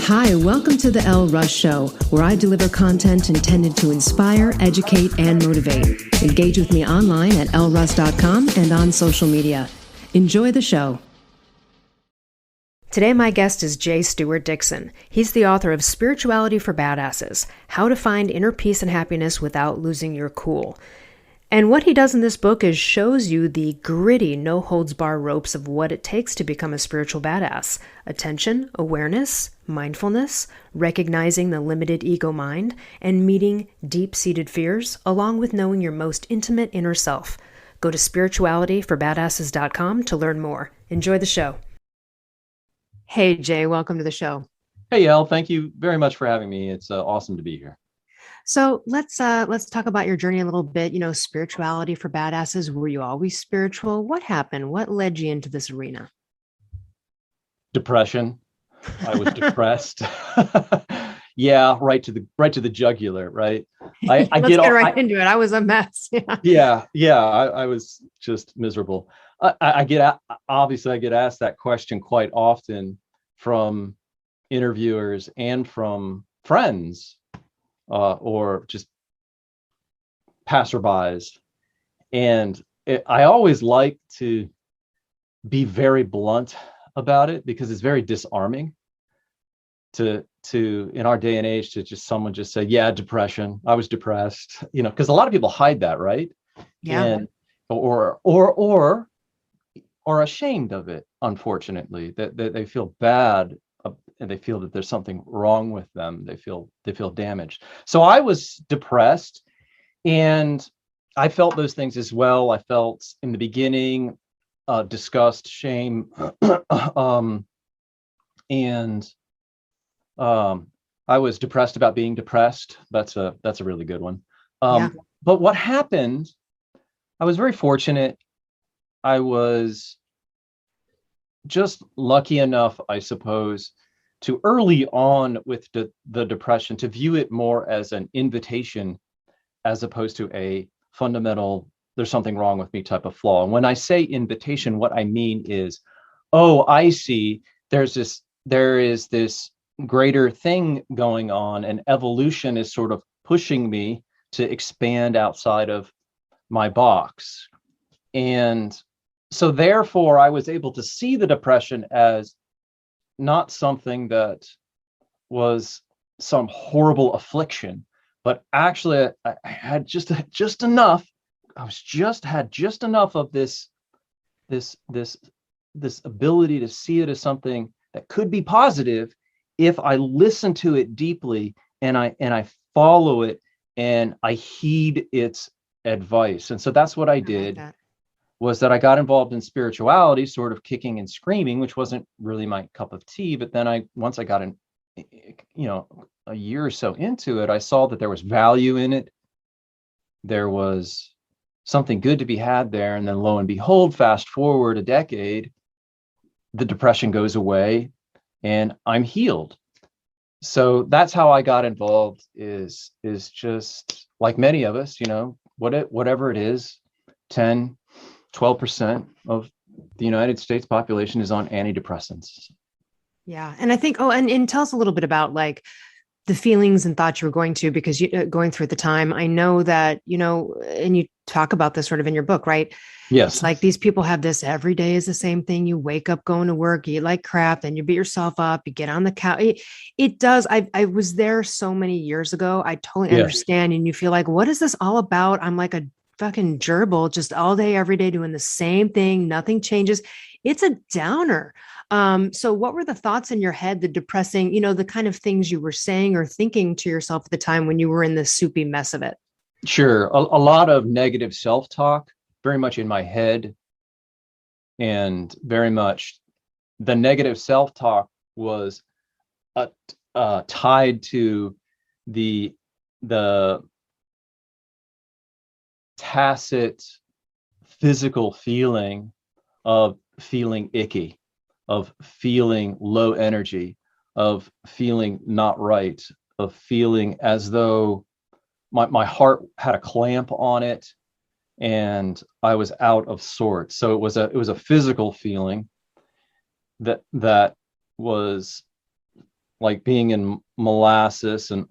Hi, welcome to the Russ Show, where I deliver content intended to inspire, educate, and motivate. Engage with me online at lruss.com and on social media. Enjoy the show. Today, my guest is Stewart Dixon. He's the author of Spirituality for Badasses: How to Find Inner Peace and Happiness Without Losing Your Cool. And what he does in this book is shows you the gritty, no-holds-bar ropes of what it takes to become a spiritual badass. Attention, awareness, mindfulness, recognizing the limited ego mind, and meeting deep-seated fears, along with knowing your most intimate inner self. Go to spiritualityforbadasses.com to learn more. Enjoy the show. Hey, Jay, welcome to the show. Hey, Elle, thank you very much for having me. It's awesome to be here. So let's talk about your journey a little bit. You know, spirituality for badasses. Were you always spiritual? What happened? What led you into this arena? Depression. I was depressed. Yeah, right to the jugular. Right. Let's get right into it. I was a mess. Yeah. I was just miserable. I get asked that question quite often from interviewers and from friends. Or just passerbys. And I always like to be very blunt about it because it's very disarming to in our day and age to just someone just say, yeah, depression. I was depressed, because a lot of people hide that, right? Yeah. And or ashamed of it, unfortunately, that they feel bad. And they feel that there's something wrong with them. They feel damaged. So I was depressed, and I felt those things as well. I felt in the beginning disgust, shame, and I was depressed about being depressed. That's a really good one. But what happened? I was very fortunate. I was just lucky enough, I suppose, to early on with the depression to view it more as an invitation as opposed to a fundamental, there's something wrong with me type of flaw. And when I say invitation, what I mean is, oh, I see, there is this greater thing going on, and evolution is sort of pushing me to expand outside of my box. And so therefore I was able to see the depression as not something that was some horrible affliction, but actually I had just enough. Had just enough of this ability to see it as something that could be positive if I listen to it deeply and I follow it and I heed its advice. And so that's what I did. Was that I got involved in spirituality, sort of kicking and screaming, which wasn't really my cup of tea. But then once I got a year or so into it, I saw that there was value in it. There was something good to be had there. And then lo and behold, fast forward a decade, the depression goes away and I'm healed. So that's how I got involved, is just like many of us, whatever it is, 12% of the United States population is on antidepressants. Yeah. And I think, and tell us a little bit about like the feelings and thoughts you were going through at the time. I know that, and you talk about this sort of in your book, right? Yes. It's like these people have this every day is the same thing. You wake up going to work, you eat like crap, then you beat yourself up, you get on the couch. It does. I was there so many years ago. I totally understand. And you feel like, what is this all about? I'm like a fucking gerbil, just all day, every day, doing the same thing. Nothing changes. It's a downer. So what were the thoughts in your head, the depressing, the kind of things you were saying or thinking to yourself at the time when you were in the soupy mess of it? Sure. A lot of negative self-talk, very much in my head. And very much the negative self-talk was tied to the tacit physical feeling of feeling icky, of feeling low energy, of feeling not right, of feeling as though my heart had a clamp on it and I was out of sorts. So it was a physical feeling that was like being in molasses and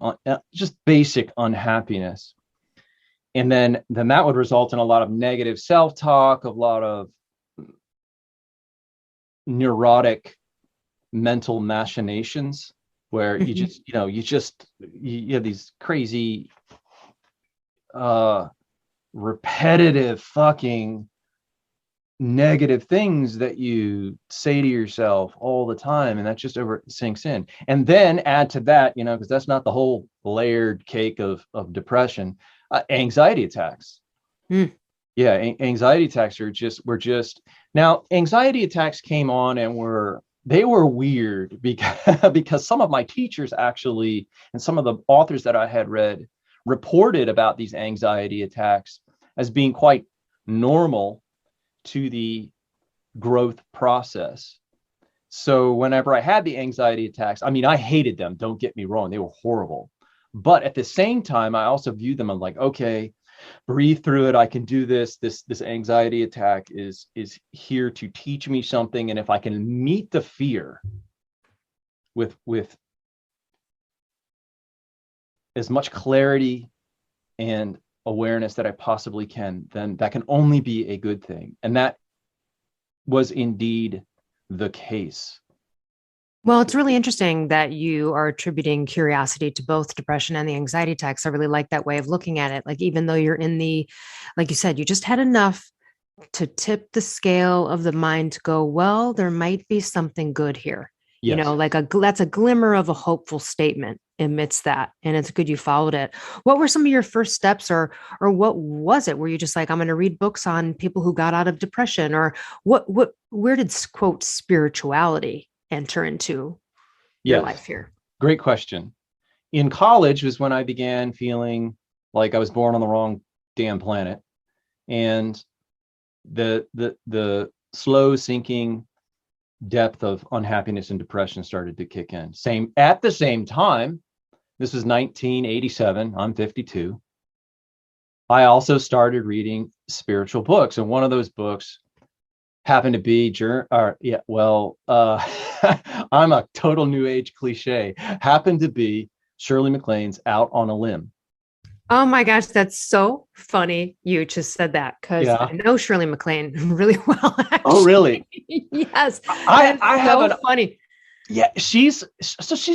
just basic unhappiness. And then that would result in a lot of negative self-talk, a lot of neurotic mental machinations where you just, you have these crazy, repetitive fucking negative things that you say to yourself all the time, and that just over sinks in. And then add to that, because that's not the whole layered cake of depression, anxiety attacks. Yeah, anxiety attacks were just now, anxiety attacks came on and they were weird because some of my teachers actually, and some of the authors that I had read, reported about these anxiety attacks as being quite normal to the growth process. So whenever I had the anxiety attacks, I mean, I hated them, don't get me wrong, they were horrible. But at the same time, I also viewed them as like, okay, breathe through it. I can do this. This anxiety attack is here to teach me something. And if I can meet the fear with as much clarity and awareness that I possibly can, then that can only be a good thing. And that was indeed the case. Well, it's really interesting that you are attributing curiosity to both depression and the anxiety attacks. I really like that way of looking at it. Like, even though you're like you said, you just had enough to tip the scale of the mind to go, well, there might be something good here. Yes. That's a glimmer of a hopeful statement amidst that. And it's good you followed it. What were some of your first steps, or what was it? Were you just like, I'm going to read books on people who got out of depression, or where did, quote, spirituality enter into your life here? Great question. In college was when I began feeling like I was born on the wrong damn planet. And the slow sinking depth of unhappiness and depression started to kick in. At the same time, this was 1987, I'm 52. I also started reading spiritual books. And one of those books happened to be, I'm a total new age cliche, happened to be Shirley MacLaine's Out on a Limb. Oh my gosh, that's so funny you just said that, because I know Shirley MacLaine really well, actually. Oh, really? Yes. I have funny. Yeah, she's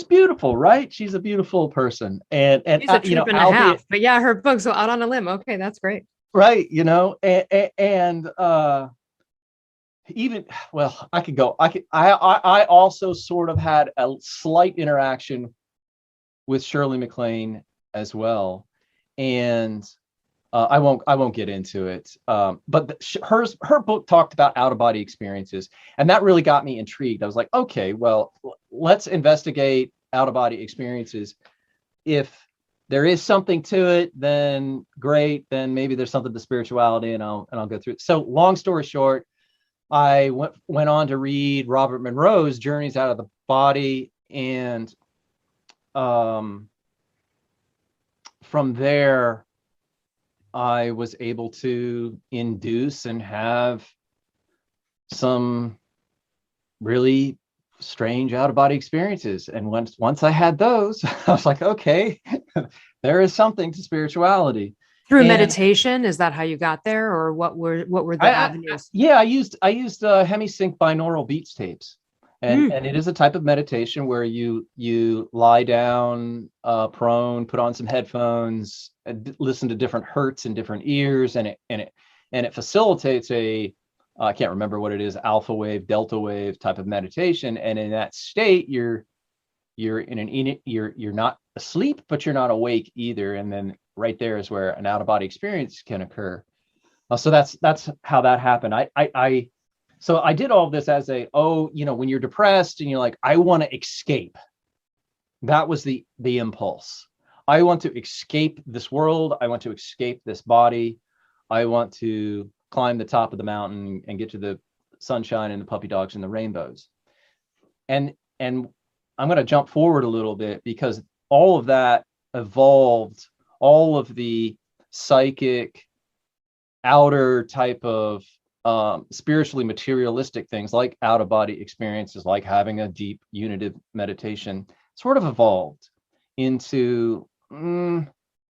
beautiful, right? She's a beautiful person. And she's a trip and a half. But yeah, her book, so Out on a Limb. Okay, that's great. Right, and even, well, I also sort of had a slight interaction with Shirley MacLaine as well. And I won't get into it. But her book talked about out-of-body experiences, and that really got me intrigued. I was like, okay, well, let's investigate out-of-body experiences. If there is something to it, then great. Then maybe there's something to spirituality, and I'll go through it. So long story short, I went on to read Robert Monroe's Journeys Out of the Body, and from there, I was able to induce and have some really strange out-of-body experiences. And once I had those, I was like, okay, there is something to spirituality. Through meditation, is that how you got there, or what were the avenues? I used hemisync binaural beats tapes. And it is a type of meditation where you lie down prone, put on some headphones, listen to different hertz in different ears, and it facilitates I can't remember what it is, alpha wave, delta wave type of meditation. And in that state, you're not asleep, but you're not awake either. And then right there is where an out of body experience can occur. So that's how that happened. So I did all of this as when you're depressed and you're like, I want to escape. That was the impulse. I want to escape this world. I want to escape this body. I want to climb the top of the mountain and get to the sunshine and the puppy dogs and the rainbows. And I'm going to jump forward a little bit, because all of that evolved, all of the psychic outer type of spiritually materialistic things like out-of-body experiences, like having a deep unitive meditation, sort of evolved into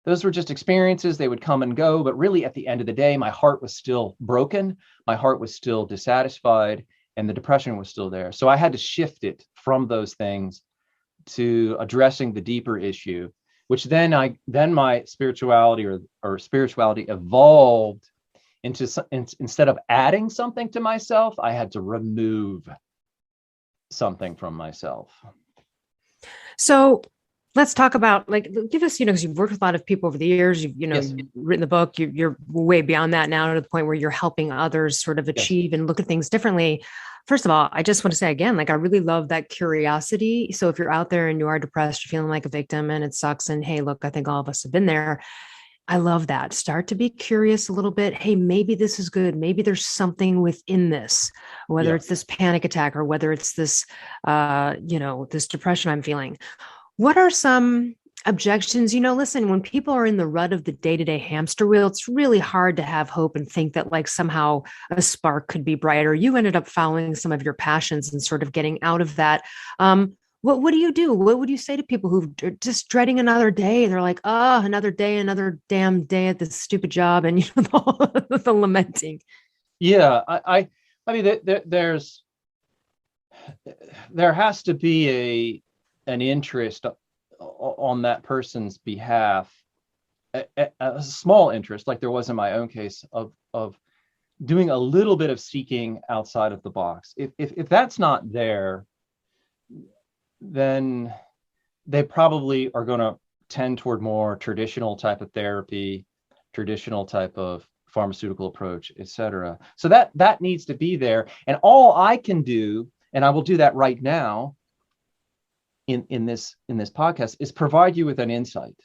those were just experiences. They would come and go, but really at the end of the day, my heart was still broken. My heart was still dissatisfied, and the depression was still there. So I had to shift it from those things to addressing the deeper issue, which then my spirituality or spirituality evolved into instead of adding something to myself, I had to remove something from myself. So let's talk about, like, give us, because you've worked with a lot of people over the years, you've Yes. written the book, you're way beyond that now, to the point where you're helping others sort of achieve and look at things differently. First of all, I just want to say again, like, I really love that curiosity. So if you're out there and you are depressed, you're feeling like a victim and it sucks, and hey, look, I think all of us have been there. I love that. Start to be curious a little bit. Hey, maybe this is good. Maybe there's something within this, whether it's this panic attack or whether it's this, this depression I'm feeling. What are some objections? Listen, when people are in the rut of the day-to-day hamster wheel, it's really hard to have hope and think that, like, somehow a spark could be brighter. You ended up following some of your passions and sort of getting out of that. What do you do? What would you say to people who are just dreading another day? They're like, oh, another day, another damn day at this stupid job, and the lamenting. Yeah, I mean, there has to be an interest on that person's behalf, a small interest, like there was in my own case, of doing a little bit of seeking outside of the box. If that's not there, then they probably are going to tend toward more traditional type of therapy, traditional type of pharmaceutical approach, etc. So that needs to be there. And all I can do, and I will do that right now in this podcast, is provide you with an insight,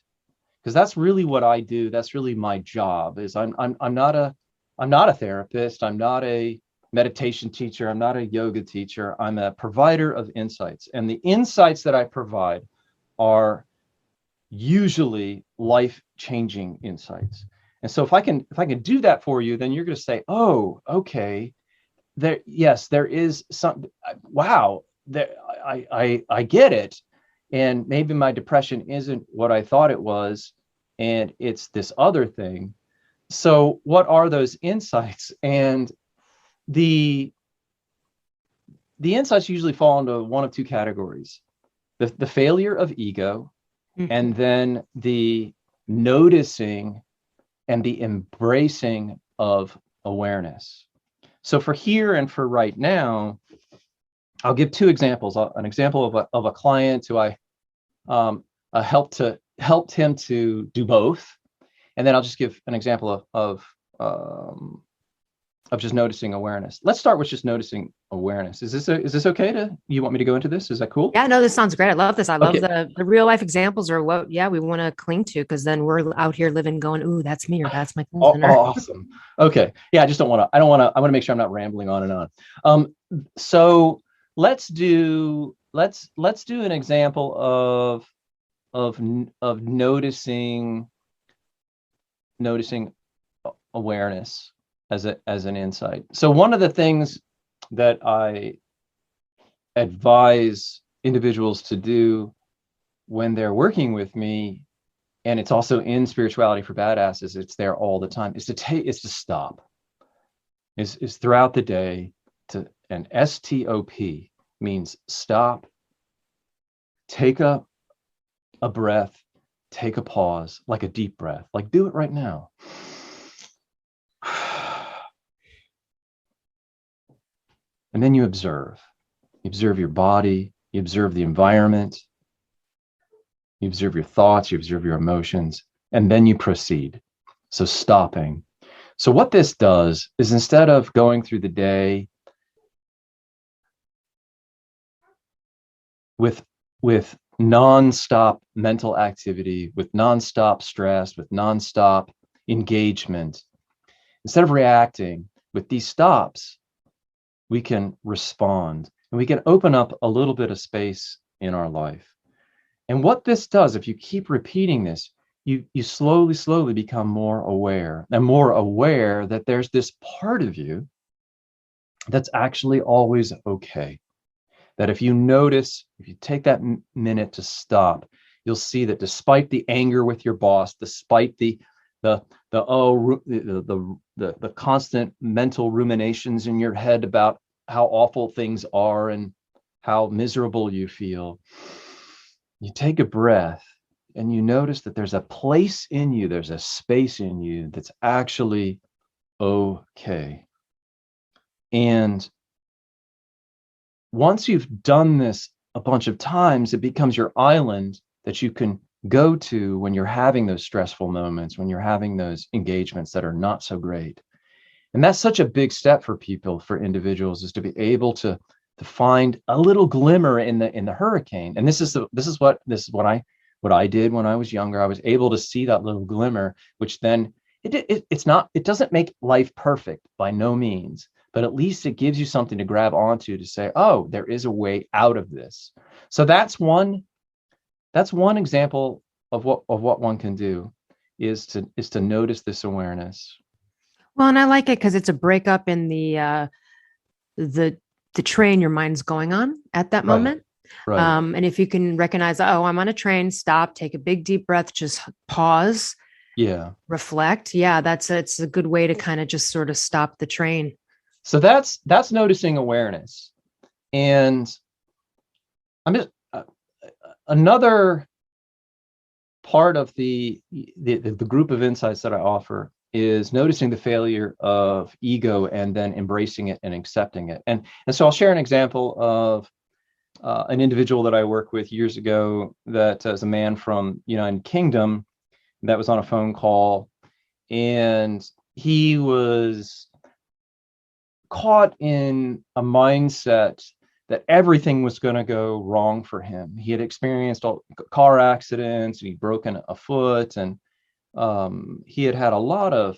because that's really what I do. That's really my job. Is I'm not a therapist. I'm not a meditation teacher. I'm not a yoga teacher. I'm a provider of insights. And the insights that I provide are usually life-changing insights. And so if I can do that for you, then you're going to say, oh, okay, there is some, wow, there, I get it. And maybe my depression isn't what I thought it was, and it's this other thing. So what are those insights? And the insights usually fall into one of two categories: the failure of ego, and then the noticing and the embracing of awareness. So for here and for right now, I'll give two examples. An example of a client who I helped him to do both, and then I'll just give an example of just noticing awareness. Let's start with just noticing awareness. Is this okay? You want me to go into this? Is that cool? Yeah, no, this sounds great. I love this. I love the real life examples are what, we want to cling to, because then we're out here living going, ooh, that's me, or that's my cousin. Awesome. Okay. Yeah, I want to make sure I'm not rambling on and on. So let's do an example of noticing awareness as an insight. So one of the things that I advise individuals to do when they're working with me, and it's also in Spirituality for Badasses, it's there all the time, is to stop. Is throughout the day, and STOP means stop, take a breath, take a pause, like a deep breath, like do it right now. And then you observe your body, you observe the environment, you observe your thoughts, you observe your emotions, and then you proceed. So stopping. So what this does is, instead of going through the day with nonstop mental activity, with nonstop stress, with nonstop engagement, instead of reacting with these stops, we can respond, and we can open up a little bit of space in our life. And what this does, if you keep repeating this, you slowly become more aware that there's this part of you that's actually always okay. that if you take that minute to stop, you'll see that despite the anger with your boss, despite the constant mental ruminations in your head about how awful things are and how miserable you feel, you take a breath and you notice that there's a place in you, there's a space in you that's actually okay. And once you've done this a bunch of times, it becomes your island that you can go to when you're having those stressful moments, when you're having those engagements that are not so great. And that's such a big step for people, for individuals, is to be able to find a little glimmer in the hurricane. And this is what I did when I was younger. I was able to see that little glimmer, which then it doesn't make life perfect by no means, but at least it gives you something to grab onto to say, oh, there is a way out of this. So that's one example of what one can do, is to notice this awareness. Well, and I like it because it's a breakup in the train your mind's going on at that moment. Right. And if you can recognize, oh, I'm on a train, stop, take a big deep breath, just pause, reflect. Yeah, it's a good way to kind of just sort of stop the train. So that's noticing awareness. And I'm just another part of the group of insights that I offer is noticing the failure of ego and then embracing it and accepting it. And so I'll share an example of an individual that I worked with years ago, that is a man from United Kingdom, that was on a phone call, and he was caught in a mindset that everything was going to go wrong for him. He had experienced car accidents, he'd broken a foot, and he had a lot of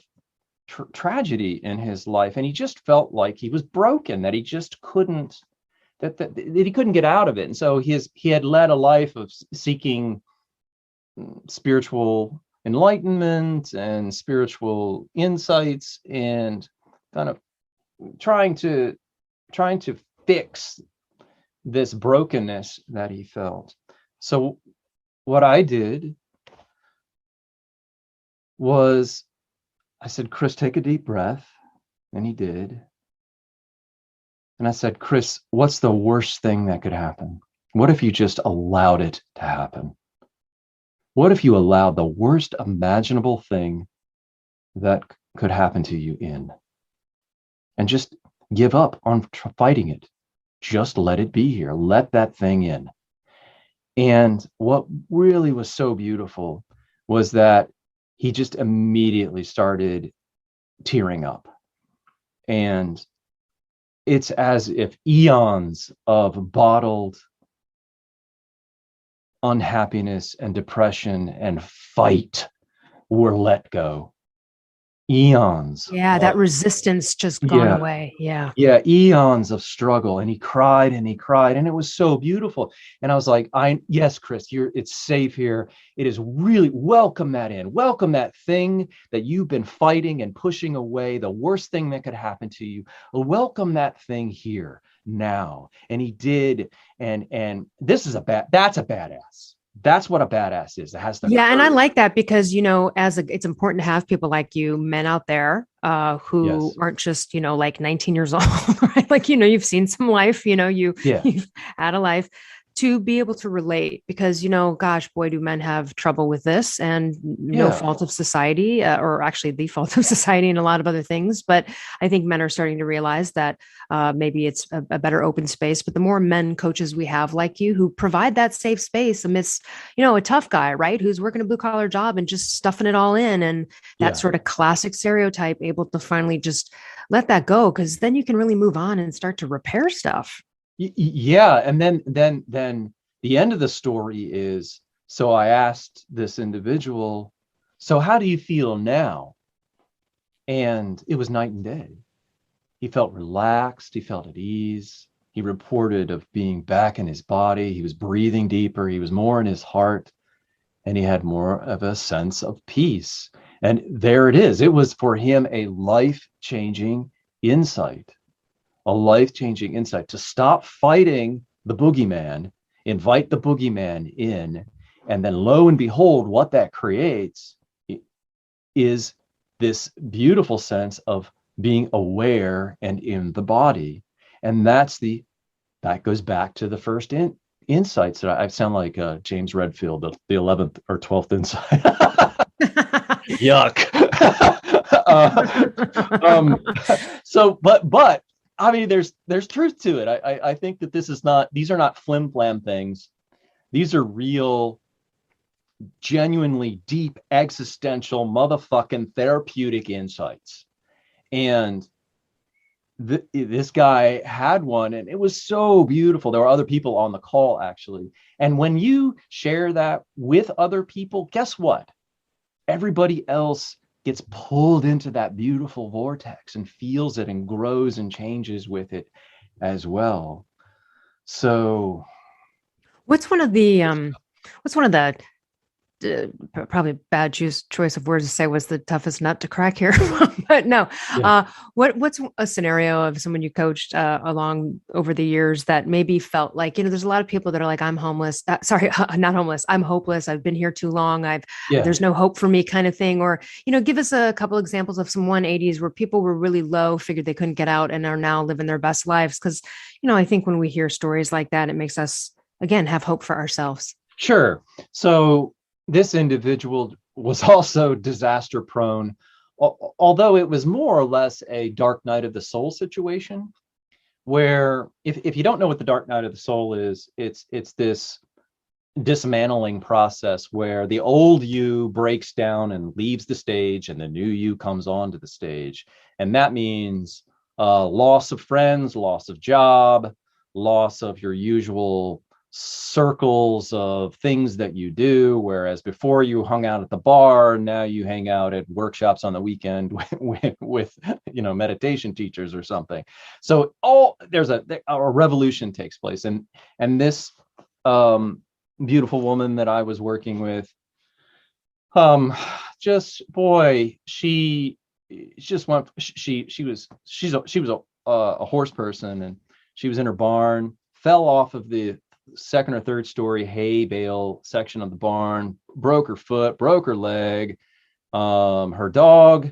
tragedy in his life, and he just felt like he was broken, that he just couldn't, that he couldn't get out of it. And so he had led a life of seeking spiritual enlightenment and spiritual insights, and kind of trying to fix this brokenness that he felt. So what I did was I said, Chris, take a deep breath. And he did. And I said, Chris, what's the worst thing that could happen? What if you just allowed it to happen? What if you allowed the worst imaginable thing that could happen to you in? And just give up on fighting it. Just let it be here. Let that thing in. And what really was so beautiful was that he just immediately started tearing up. And it's as if eons of bottled unhappiness and depression and fight were let go. Eons. Yeah, that resistance just gone away. Yeah, eons of struggle. And he cried and he cried, and it was so beautiful. And I was like, yes, Chris, it's safe here. It is really, welcome that in. Welcome that thing that you've been fighting and pushing away, the worst thing that could happen to you. Welcome that thing here now. And he did. And that's a badass. That's what a badass is. It has the and I like that because, it's important to have people like you, men out there who aren't just, like 19 years old, right? Like, you've seen some life, you've had a life, to be able to relate, because, gosh, boy, do men have trouble with this, and no fault of society, or actually the fault of society and a lot of other things. But I think men are starting to realize that maybe it's a better open space. But the more men coaches we have like you, who provide that safe space amidst, a tough guy, right, who's working a blue collar job and just stuffing it all in, and that sort of classic stereotype, able to finally just let that go, because then you can really move on and start to repair stuff. And then the end of the story is, so I asked this individual, so how do you feel now? And it was night and day. He felt relaxed. He felt at ease. He reported of being back in his body. He was breathing deeper. He was more in his heart, and he had more of a sense of peace. And there it is. It was for him a life-changing insight. A life-changing insight to stop fighting the boogeyman, invite the boogeyman in, and then lo and behold, what that creates is this beautiful sense of being aware and in the body. And that goes back to the first insights that I sound like James Redfield, the 11th or 12th insight. Yuck. But I mean, there's truth to it. I think that these are not flim flam things. These are real, genuinely deep, existential, motherfucking therapeutic insights. And this guy had one, and it was so beautiful. There were other people on the call, actually. And when you share that with other people, guess what? Everybody else gets pulled into that beautiful vortex and feels it and grows and changes with it as well. So what's one of the probably bad choice of words to say was the toughest nut to crack here, but no. Yeah. What's a scenario of someone you coached along over the years that maybe felt like, there's a lot of people that are like, I'm homeless. Not homeless. I'm hopeless. I've been here too long. There's no hope for me, kind of thing. Or, give us a couple examples of some 180s where people were really low, figured they couldn't get out, and are now living their best lives. Because, I think when we hear stories like that, it makes us, again, have hope for ourselves. Sure. So this individual was also disaster prone, although it was more or less a dark night of the soul situation, where if you don't know what the dark night of the soul is, it's this dismantling process where the old you breaks down and leaves the stage, and the new you comes onto the stage. And that means loss of friends, loss of job, loss of your usual circles of things that you do, whereas before you hung out at the bar, now you hang out at workshops on the weekend with meditation teachers or something. So there's a revolution takes place, and this beautiful woman that I was working with, she's a horse person, and she was in her barn, fell off of the second or third story hay bale section of the barn, broke her foot, broke her leg. Her dog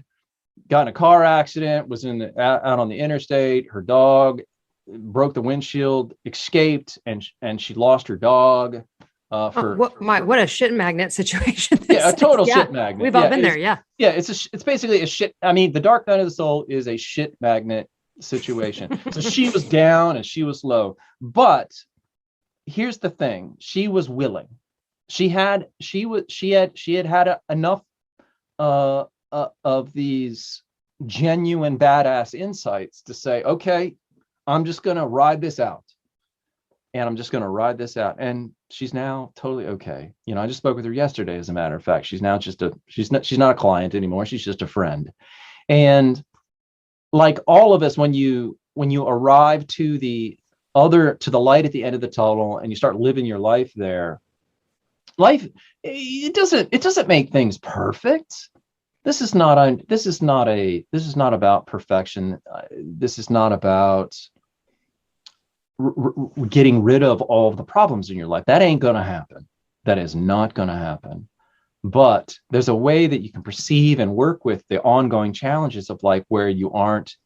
got in a car accident, was out on the interstate. Her dog broke the windshield, escaped, and she lost her dog. What a shit magnet situation. Yeah, a total shit magnet. We've all been there. Yeah. Yeah, it's basically a shit. I mean, the dark night of the soul is a shit magnet situation. So she was down and she was low, but here's the thing: she was willing. She had enough of these genuine badass insights to say, okay, I'm just going to ride this out, and she's now totally okay. I just spoke with her yesterday, as a matter of fact. She's now she's not a client anymore. She's just a friend. And like all of us, when you arrive to the light at the end of the tunnel and you start living your life there, it doesn't make things perfect. This is not about perfection. This is not about getting rid of all of the problems in your life. That ain't gonna happen. That is not gonna happen. But there's a way that you can perceive and work with the ongoing challenges of life where you aren't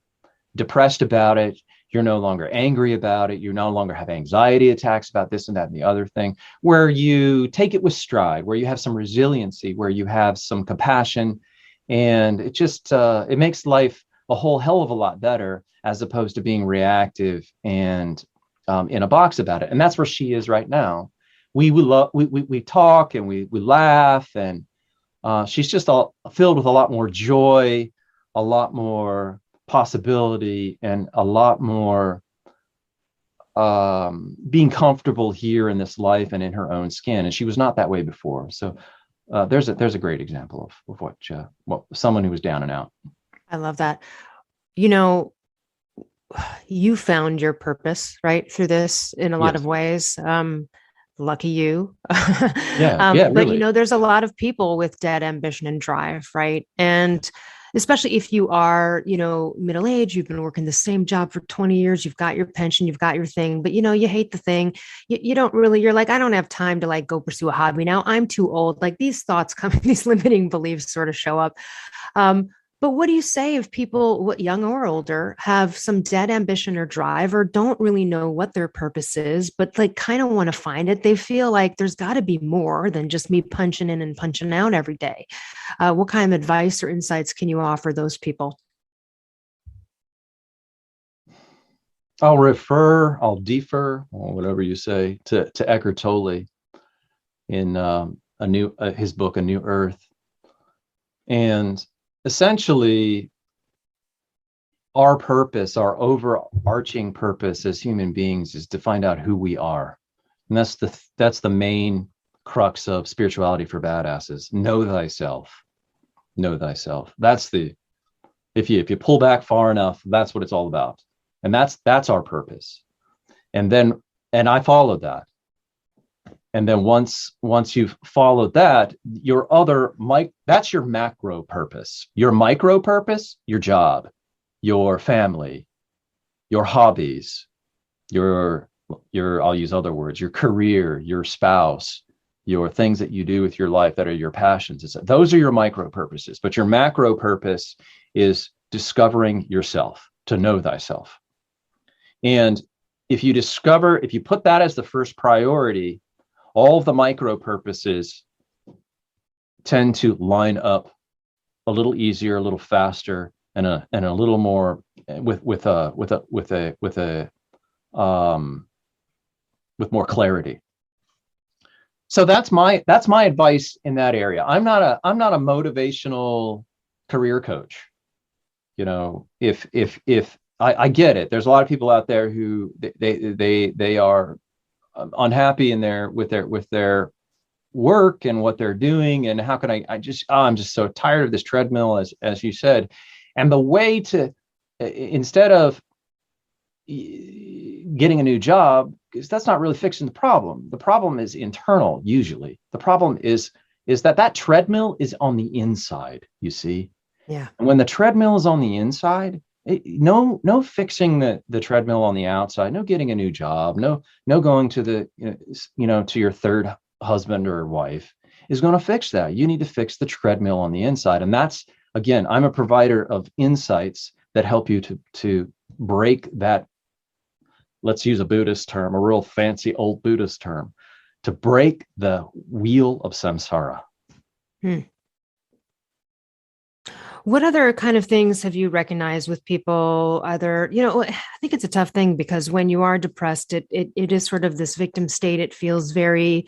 depressed about it. You're no longer angry about it. You no longer have anxiety attacks about this and that and the other thing, where you take it with stride, where you have some resiliency, where you have some compassion. And it just, it makes life a whole hell of a lot better, as opposed to being reactive and in a box about it. And that's where she is right now. We talk and we laugh, and she's just filled with a lot more joy, a lot more possibility, and a lot more being comfortable here in this life and in her own skin. And she was not that way before. So there's a great example of what someone who was down and out. I love that. You found your purpose, right, through this in a lot of ways. Lucky you. Yeah, really. But there's a lot of people with dead ambition and drive, right? And especially if you are, middle age, you've been working the same job for 20 years, you've got your pension, you've got your thing, but you hate the thing. You don't really, you're like, I don't have time to like go pursue a hobby now. I'm too old. Like these thoughts come, these limiting beliefs sort of show up. Um, but what do you say if people, young or older, have some dead ambition or drive or don't really know what their purpose is, but like kind of want to find it? They feel like there's got to be more than just me punching in and punching out every day. What kind of advice or insights can you offer those people? I'll defer, or whatever you say, to Eckhart Tolle in his book, A New Earth. And essentially, our purpose, our overarching purpose as human beings, is to find out who we are. And that's the main crux of spirituality for badasses. Know thyself. Know thyself. If you pull back far enough, that's what it's all about. And that's our purpose. And I followed that. And then once you've followed that, that's your macro purpose. Your micro purpose, your job, your family, your hobbies, I'll use other words, your career, your spouse, your things that you do with your life that are your passions. Those are your micro purposes. But your macro purpose is discovering yourself, to know thyself. And if you put that as the first priority, all of the micro purposes tend to line up a little easier, a little faster, and a little more with more clarity. So that's my advice in that area. I'm not a motivational career coach. If I get it, there's a lot of people out there who they are unhappy with their work and what they're doing, and how can I'm just so tired of this treadmill, as you said. And the way to, instead of getting a new job, because that's not really fixing the problem. The problem is internal. Usually the problem is that treadmill is on the inside, you see. Yeah. And when the treadmill is on the inside, no fixing the treadmill on the outside, no getting a new job, no going to to your third husband or wife is going to fix that. You need to fix the treadmill on the inside. And that's, again, I'm a provider of insights that help you to break that. Let's use a Buddhist term, a real fancy old Buddhist term, to break the wheel of samsara. What other kind of things have you recognized with people? Either, I think it's a tough thing because when you are depressed, it is sort of this victim state. It feels there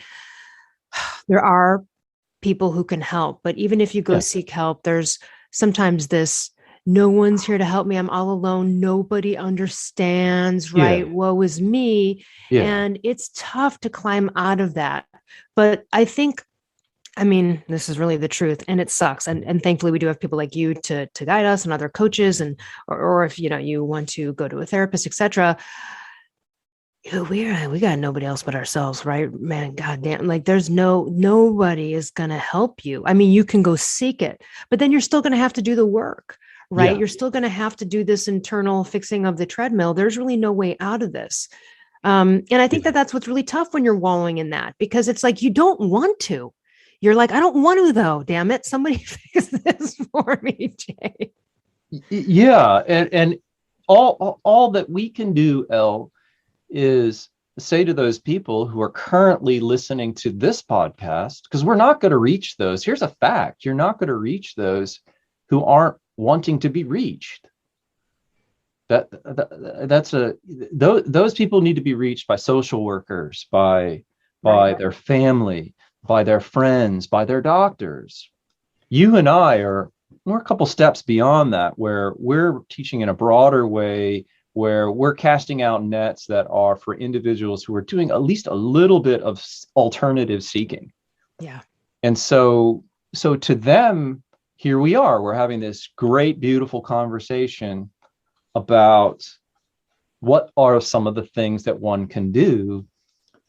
are people who can help, but even if you go seek help, there's sometimes this, no one's here to help me. I'm all alone. Nobody understands, right? Yeah. Woe is me. Yeah. And it's tough to climb out of that. But this is really the truth, and it sucks. And thankfully we do have people like you to guide us, and other coaches, or if, you want to go to a therapist, etc. We got nobody else but ourselves, right? Man, goddamn, like there's nobody is going to help you. You can go seek it, but then you're still going to have to do the work. Right. Yeah. You're still going to have to do this internal fixing of the treadmill. There's really no way out of this. And I think that's what's really tough when you're wallowing in that, because it's like, you don't want to. You're like, I don't want to, though. Damn it. Somebody fix this for me, Jay. Yeah. And all that we can do, Elle, is say to those people who are currently listening to this podcast, because we're not going to reach those. Here's a fact. You're not going to reach those who aren't wanting to be reached. Those people need to be reached by social workers, by their family, by their friends, by their doctors. You and we're a couple steps beyond that, where we're teaching in a broader way, where we're casting out nets that are for individuals who are doing at least a little bit of alternative seeking. Yeah. And so to them, here we are, we're having this great, beautiful conversation about what are some of the things that one can do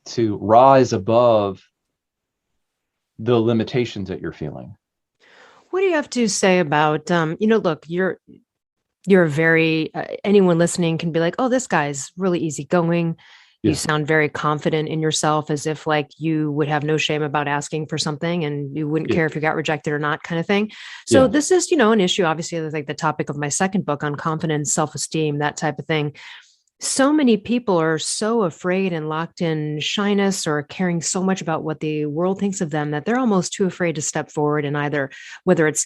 to rise above the limitations that you're feeling. What do you have to say about, look, you're very, anyone listening can be like, oh, this guy's really easygoing. You Yeah. sound very confident in yourself, as if like you would have no shame about asking for something and you wouldn't Yeah. care if you got rejected or not, kind of thing. So Yeah. this is, an issue, obviously, that's like the topic of my second book on confidence, self-esteem, that type of thing. So many people are so afraid and locked in shyness or caring so much about what the world thinks of them that they're almost too afraid to step forward and either, whether it's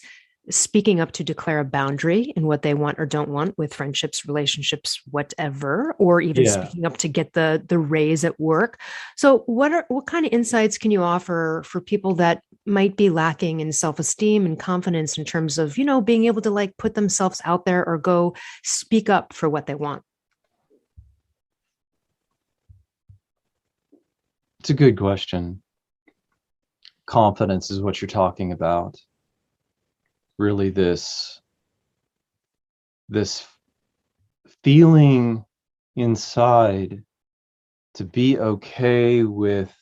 speaking up to declare a boundary in what they want or don't want with friendships, relationships, whatever, or even Yeah. speaking up to get the raise at work. So what kind of insights can you offer for people that might be lacking in self-esteem and confidence in terms of, being able to like put themselves out there or go speak up for what they want? It's a good question. Confidence is what you're talking about. Really this feeling inside to be okay with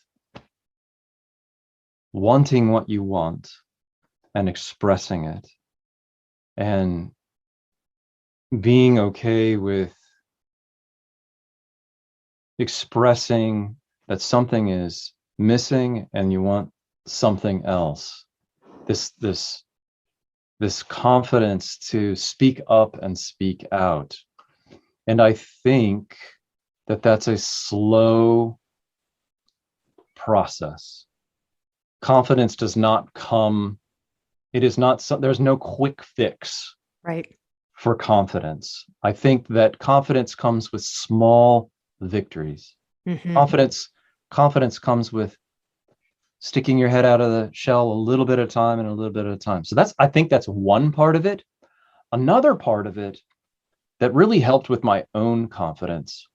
wanting what you want and expressing it, and being okay with expressing that something is missing and you want something else. This confidence to speak up and speak out. And I think that that's a slow process. Confidence does not come, it is not, there's no quick fix Right. for confidence. I think that confidence comes with small victories. Mm-hmm. Confidence comes with sticking your head out of the shell a little bit at a time and a little bit at a time. So I think that's one part of it. Another part of it that really helped with my own confidence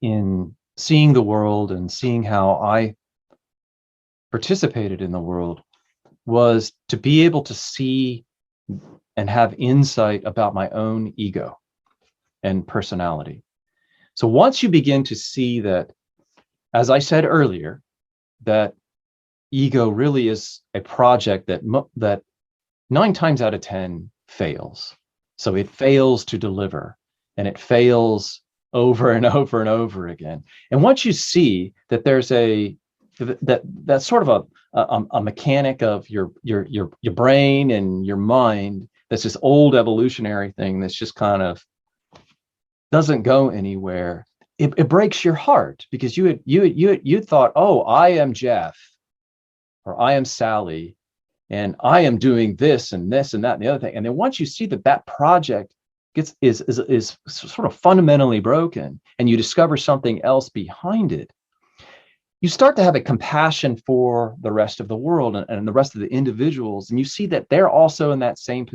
in seeing the world and seeing how I participated in the world was to be able to see and have insight about my own ego and personality. So once you begin to see that, as I said earlier, that ego really is a project that 9 times out of 10 fails. So it fails to deliver, and it fails over and over and over again. And once you see that there's that's sort of a mechanic of your brain and your mind, that's this old evolutionary thing that's just kind of doesn't go anywhere. It breaks your heart because you thought, oh, I am Jeff, or I am Sally, and I am doing this and this and that and the other thing. And then once you see that project is sort of fundamentally broken, and you discover something else behind it, you start to have a compassion for the rest of the world and the rest of the individuals, and you see that they're also in that same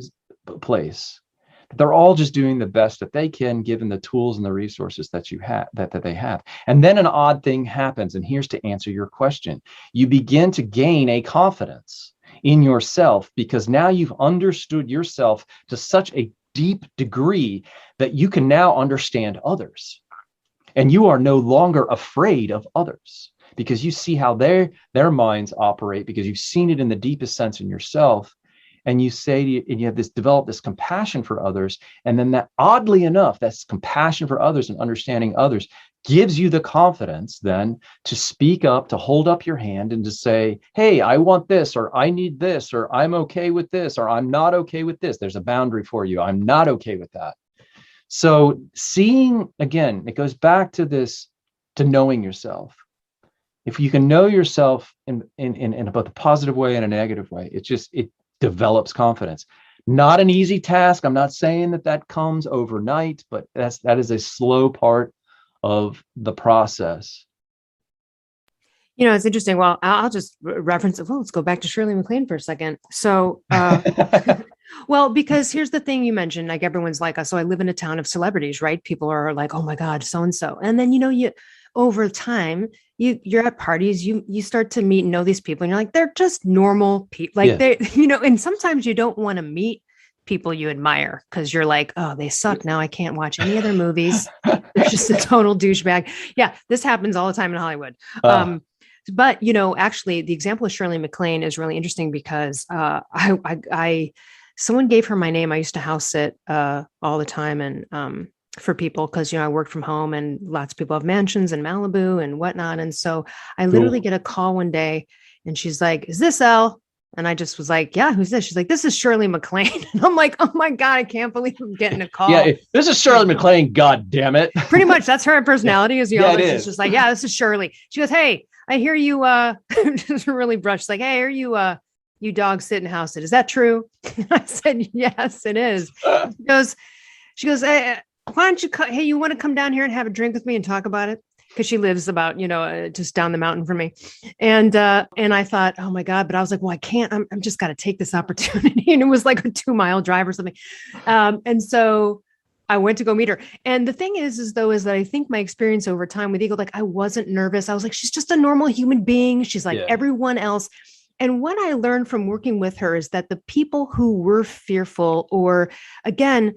place. They're all just doing the best that they can given the tools and the resources that you have that they have. And then an odd thing happens, and here's to answer your question. You begin to gain a confidence in yourself because now you've understood yourself to such a deep degree that you can now understand others. And you are no longer afraid of others because you see how their minds operate, because you've seen it in the deepest sense in yourself. And you say, and you have develop this compassion for others. And then that, oddly enough, that's compassion for others and understanding others gives you the confidence then to speak up, to hold up your hand and to say, hey, I want this, or I need this, or I'm okay with this, or I'm not okay with this. There's a boundary for you. I'm not okay with that. So seeing, again, it goes back to this, to knowing yourself. If you can know yourself in both a positive way and a negative way, it develops confidence. Not an easy task. I'm not saying that comes overnight, but that is a slow part of the process. It's interesting. Well, I'll just reference it. Well, let's go back to Shirley MacLaine for a second. So, well, because here's the thing you mentioned, like everyone's like, so I live in a town of celebrities, right? People are like, oh my God, so-and-so. And then, over time, you're at parties, you start to meet and know these people, and you're like, they're just normal people. Like they, and sometimes you don't want to meet people you admire because you're like, oh, they suck. Now I can't watch any other movies. They're just a total douchebag. Yeah, this happens all the time in Hollywood. But actually, the example of Shirley MacLaine is really interesting because someone gave her my name. I used to house sit all the time, and for people because I worked from home, and lots of people have mansions in Malibu and whatnot. And so I literally Cool. get a call one day, and she's like, "Is this Elle?" And I just was like, "Yeah, who's this?" She's like, "This is Shirley MacLaine." And I'm like, "Oh my God, I can't believe I'm getting a Yeah, call." this is Shirley MacLaine. God damn it. Pretty much that's her Yeah, personality is, yeah, it that she's just is. like, "Yeah, this is Shirley." She goes, "Hey, I hear you just really brushed, like, "Hey, are you dog sitting house? Is that true?" I said, "Yes, it is." She goes, "Hey, why don't you hey, you want to come down here and have a drink with me and talk about it?" Because she lives about, just down the mountain from me. And I thought, oh my God, but I was like, well, I can't, I'm just got to take this opportunity. And it was like a 2-mile drive or something. And so I went to go meet her. And the thing is that I think my experience over time with Eagle, like I wasn't nervous. I was like, she's just a normal human being. She's like Yeah. everyone else. And what I learned from working with her is that the people who were fearful, or again,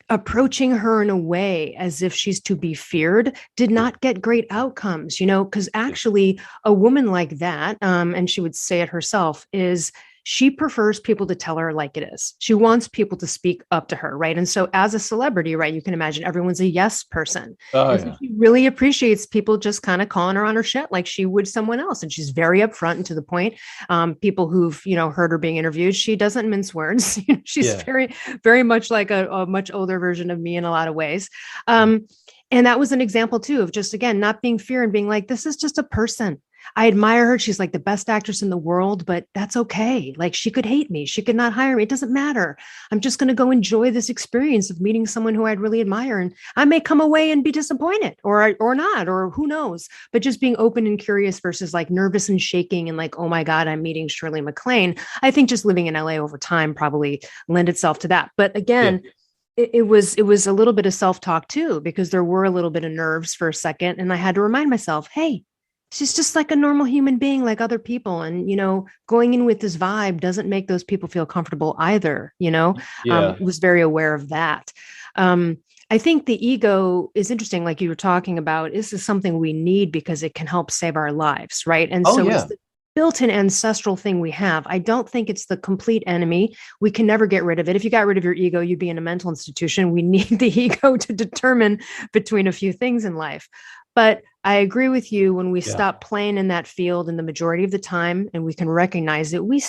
approaching her in a way as if she's to be feared, did not get great outcomes, because actually a woman like that, and she would say it herself, is she prefers people to tell her like it is. She wants people to speak up to her, right? And so as a celebrity, right, you can imagine everyone's a yes person. Oh And so yeah. she really appreciates people just kind of calling her on her shit like she would someone else. And she's very upfront and to the point. People who've, heard her being interviewed, she doesn't mince words. She's Yeah. very, very much like a much older version of me in a lot of ways. And that was an example too of just, again, not being fear and being like, this is just a person. I admire her. She's like the best actress in the world, but that's okay. Like she could hate me. She could not hire me. It doesn't matter. I'm just going to go enjoy this experience of meeting someone who I'd really admire. And I may come away and be disappointed or not, or who knows, but just being open and curious versus like nervous and shaking and like, oh my God, I'm meeting Shirley MacLaine. I think just living in LA over time probably lend itself to that. But Yeah. again, it was a little bit of self-talk too, because there were a little bit of nerves for a second. And I had to remind myself, hey, she's just like a normal human being like other people. And, going in with this vibe doesn't make those people feel comfortable either, Yeah. was very aware of that. I think the ego is interesting, like you were talking about. This is something we need because it can help save our lives, right? And Oh so it's yeah. the built-in ancestral thing we have. I don't think it's the complete enemy. We can never get rid of it. If you got rid of your ego, you'd be in a mental institution. We need the ego to determine between a few things in life. But I agree with you, when we Yeah. stop playing in that field and the majority of the time, and we can recognize it, we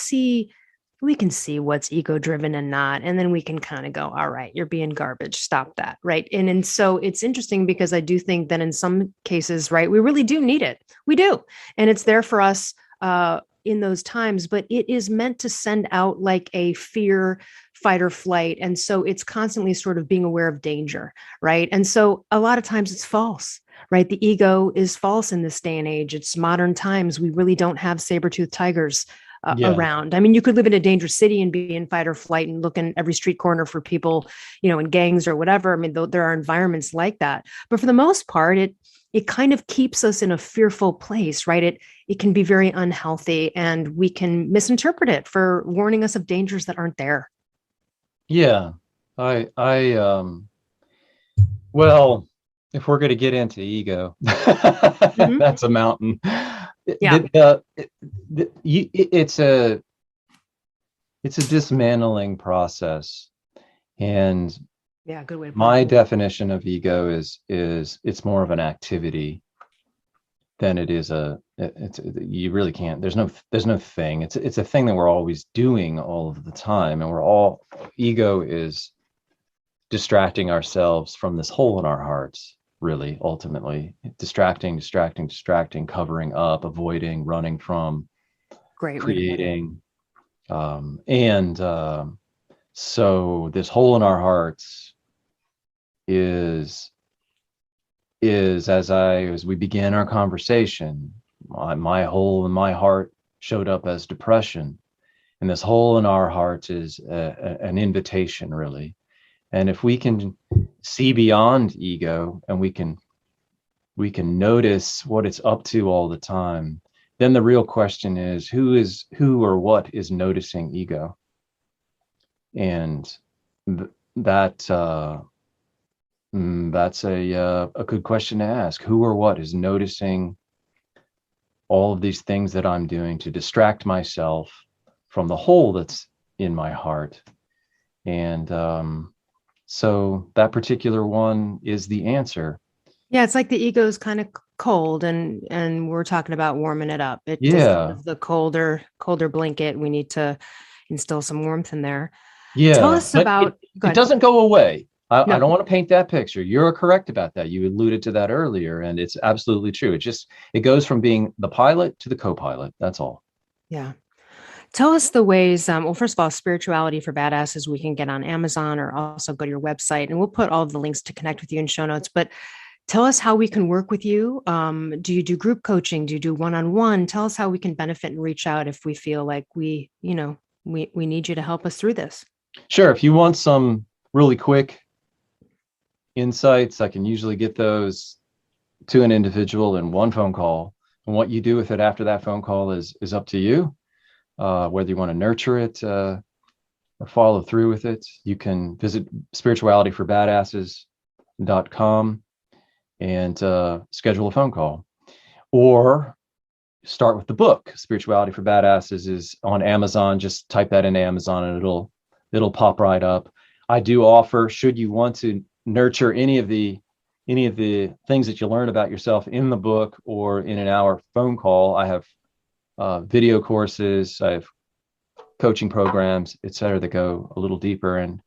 can see what's ego driven and not. And then we can kind of go, all right, you're being garbage. Stop that. Right. And so it's interesting because I do think that in some cases, right, we really do need it. We do. And it's there for us in those times, but it is meant to send out like a fear, fight or flight. And so it's constantly sort of being aware of danger. Right. And so a lot of times it's false. Right. The ego is false in this day and age. It's modern times. We really don't have saber-toothed tigers Yeah. around. I mean, you could live in a dangerous city and be in fight or flight and look in every street corner for people, in gangs or whatever. I mean, there are environments like that. But for the most part, it kind of keeps us in a fearful place, right? It can be very unhealthy, and we can misinterpret it for warning us of dangers that aren't there. Yeah. I well, if we're going to get into ego, Mm-hmm. that's a mountain. Yeah. It's a dismantling process, and Yeah. Good way to put it. my definition of ego is it's more of an activity than it is it's you really can't, there's no thing, it's a thing that we're always doing all of the time, and ego is distracting ourselves from this hole in our hearts, really, ultimately distracting, covering up, avoiding, running from, Great way to put it. creating, and so this hole in our hearts is as we began our conversation, my hole in my heart showed up as depression, and this hole in our hearts is an invitation, really. And if we can see beyond ego, and we can notice what it's up to all the time, then the real question is, who or what is noticing ego? And that that's a good question to ask. Who or what is noticing all of these things that I'm doing to distract myself from the hole that's in my heart. And so that particular one is the answer. Yeah, it's like the ego's kind of cold, and we're talking about warming it up. It Yeah. the colder blanket. We need to instill some warmth in there. Tell Yeah. us But about. it doesn't go away. I No. don't want to paint that picture. You're correct about that. You alluded to that earlier, and it's absolutely true. It goes from being the pilot to the co-pilot. That's all. Yeah. Tell us the ways, well, first of all, Spirituality for Badasses, we can get on Amazon or also go to your website, and we'll put all of the links to connect with you in show notes. But tell us how we can work with you. Do you do group coaching? Do you do one-on-one? Tell us how we can benefit and reach out if we feel like we need you to help us through this. Sure. If you want some really quick insights, I can usually get those to an individual in one phone call. And what you do with it after that phone call is up to you. Whether you want to nurture it or follow through with it. You can visit spiritualityforbadasses.com and schedule a phone call, or start with the book. Spirituality for Badasses is on Amazon. Just type that into Amazon and it'll pop right up. I do offer, should you want to nurture any of the things that you learn about yourself in the book or in an hour phone call, I have video courses, I have coaching programs, et cetera, that go a little deeper and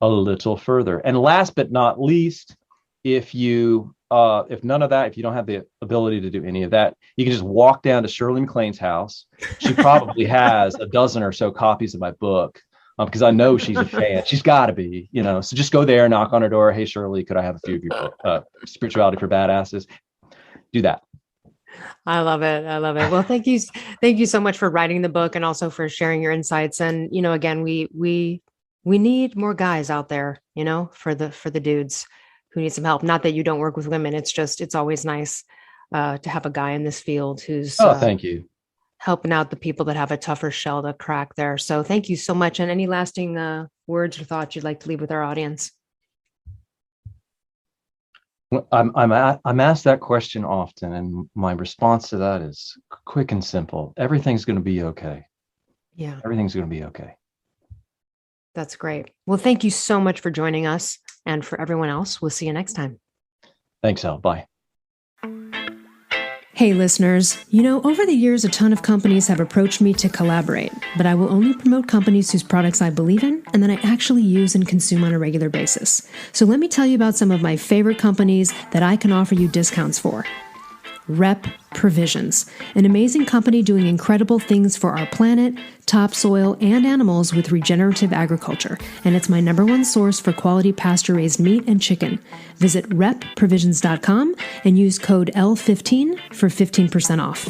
a little further. And last but not least, if none of that, if you don't have the ability to do any of that, you can just walk down to Shirley MacLaine's house. She probably has a dozen or so copies of my book, because I know she's a fan. She's got to be, so just go there, knock on her door. Hey, Shirley, could I have a few of your Spirituality for Badasses? Do that. I love it. Well, thank you so much for writing the book and also for sharing your insights. And again, we need more guys out there, for the dudes who need some help. Not that you don't work with women. It's always nice to have a guy in this field who's thank you, helping out the people that have a tougher shell to crack there. So thank you so much. And any lasting words or thoughts you'd like to leave with our audience? I'm asked that question often, and my response to that is quick and simple. Everything's going to be okay. Yeah. Everything's going to be okay. That's great. Well, thank you so much for joining us, and for everyone else, we'll see you next time. Thanks, Elle. Bye. Hey listeners, over the years, a ton of companies have approached me to collaborate, but I will only promote companies whose products I believe in and that I actually use and consume on a regular basis. So let me tell you about some of my favorite companies that I can offer you discounts for. Rep Provisions, an amazing company doing incredible things for our planet, topsoil, and animals with regenerative agriculture, and it's my #1 source for quality pasture-raised meat and chicken. Visit repprovisions.com and use code L15 for 15% off.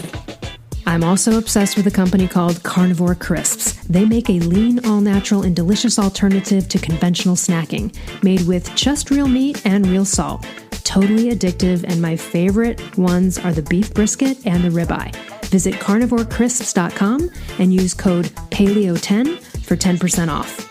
I'm also obsessed with a company called Carnivore Crisps. They make a lean, all-natural, and delicious alternative to conventional snacking, made with just real meat and real salt. Totally addictive, and my favorite ones are the beef brisket and the ribeye. Visit carnivorecrisps.com and use code PALEO10 for 10% off.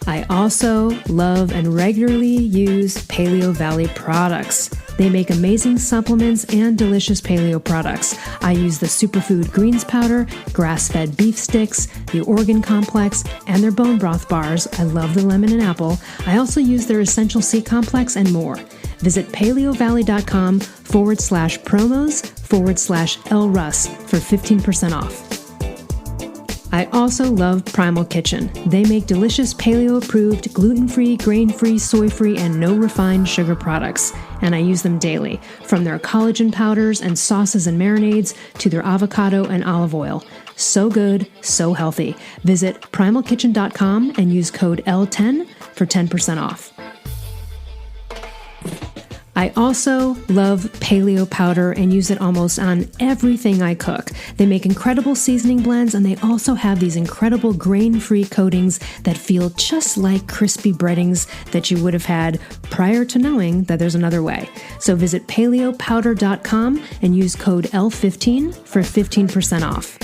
I also love and regularly use Paleo Valley products. They make amazing supplements and delicious paleo products. I use the superfood greens powder, grass-fed beef sticks, the organ complex, and their bone broth bars. I love the lemon and apple. I also use their essential C complex and more. Visit paleovalley.com/promos/Elle Russ for 15% off. I also love Primal Kitchen. They make delicious paleo-approved, gluten-free, grain-free, soy-free, and no refined sugar products, and I use them daily, from their collagen powders and sauces and marinades to their avocado and olive oil. So good, so healthy. Visit primalkitchen.com and use code L10 for 10% off. I also love paleo powder and use it almost on everything I cook. They make incredible seasoning blends, and they also have these incredible grain-free coatings that feel just like crispy breadings that you would have had prior to knowing that there's another way. So visit paleopowder.com and use code L15 for 15% off.